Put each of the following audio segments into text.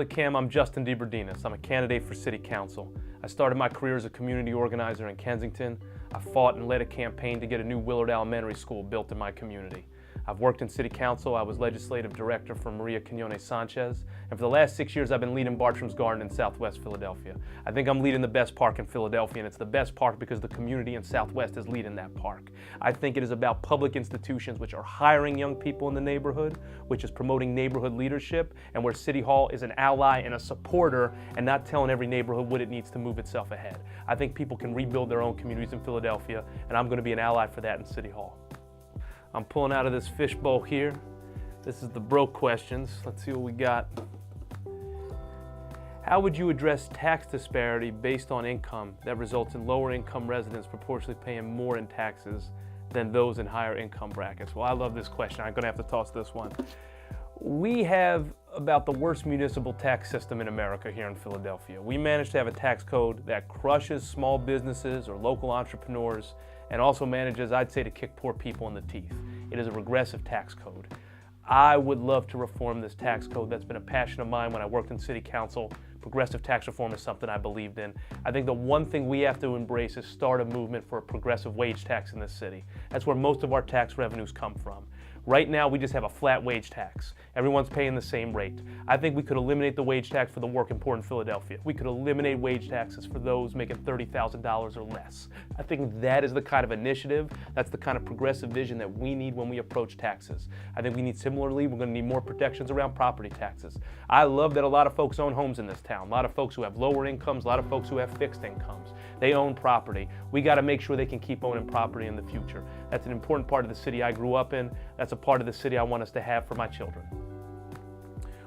PhillyCAM, I'm Justin DeBerardinis. I'm a candidate for City Council. I started my career as a community organizer in Kensington. I fought and led a campaign to get a new Willard Elementary School built in my community. I've worked in City Council. I was legislative director for Maria Quinones Sanchez, and for the last 6 years I've been leading Bartram's Garden in Southwest Philadelphia. I think I'm leading the best park in Philadelphia, and it's the best park because the community in Southwest is leading that park. I think it is about public institutions which are hiring young people in the neighborhood, which is promoting neighborhood leadership, and where City Hall is an ally and a supporter and not telling every neighborhood what it needs to move itself ahead. I think people can rebuild their own communities in Philadelphia, and I'm going to be an ally for that in City Hall. I'm pulling out of this fishbowl here. This is the broke questions. Let's see what we got. How would you address tax disparity based on income that results in lower income residents proportionally paying more in taxes than those in higher income brackets? Well, I love this question. I'm gonna have to toss this one. We have about the worst municipal tax system in America here in Philadelphia. We managed to have a tax code that crushes small businesses or local entrepreneurs and also manages, I'd say, to kick poor people in the teeth. It is a regressive tax code. I would love to reform this tax code. That's been a passion of mine when I worked in City Council. Progressive tax reform is something I believed in. I think the one thing we have to embrace is start a movement for a progressive wage tax in this city. That's where most of our tax revenues come from. Right now, we just have a flat wage tax. Everyone's paying the same rate. I think we could eliminate the wage tax for the working poor in Philadelphia. We could eliminate wage taxes for those making $30,000 or less. I think that is the kind of initiative, that's the kind of progressive vision that we need when we approach taxes. I think we need, similarly, we're going to need more protections around property taxes. I love that a lot of folks own homes in this town. A lot of folks who have lower incomes, a lot of folks who have fixed incomes. They own property. We got to make sure they can keep owning property in the future. That's an important part of the city I grew up in. That's a part of the city I want us to have for my children.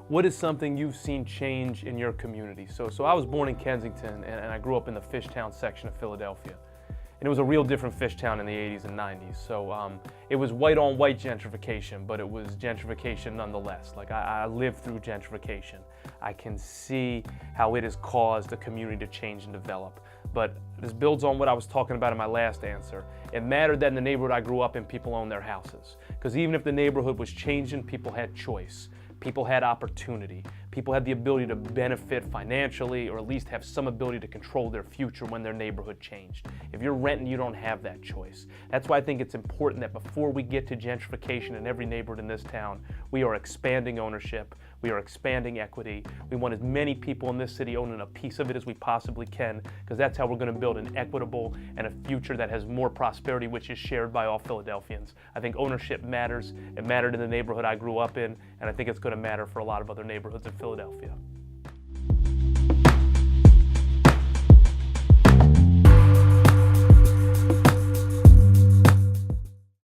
What is something you've seen change in your community? So I was born in Kensington and I grew up in the Fishtown section of Philadelphia. And it was a real different Fishtown in the 80s and 90s. So it was white on white gentrification, but it was gentrification nonetheless. Like I lived through gentrification. I can see how it has caused a community to change and develop. But this builds on what I was talking about in my last answer. It mattered that in the neighborhood I grew up in, people owned their houses. Because even if the neighborhood was changing, people had choice. People had opportunity. People had the ability to benefit financially or at least have some ability to control their future when their neighborhood changed. If you're renting, you don't have that choice. That's why I think it's important that before we get to gentrification in every neighborhood in this town, we are expanding ownership, we are expanding equity. We want as many people in this city owning a piece of it as we possibly can, because that's how we're going to build an equitable and a future that has more prosperity, which is shared by all Philadelphians. I think ownership matters. It mattered in the neighborhood I grew up in, and I think it's going to matter for a lot of other neighborhoods in Philadelphia.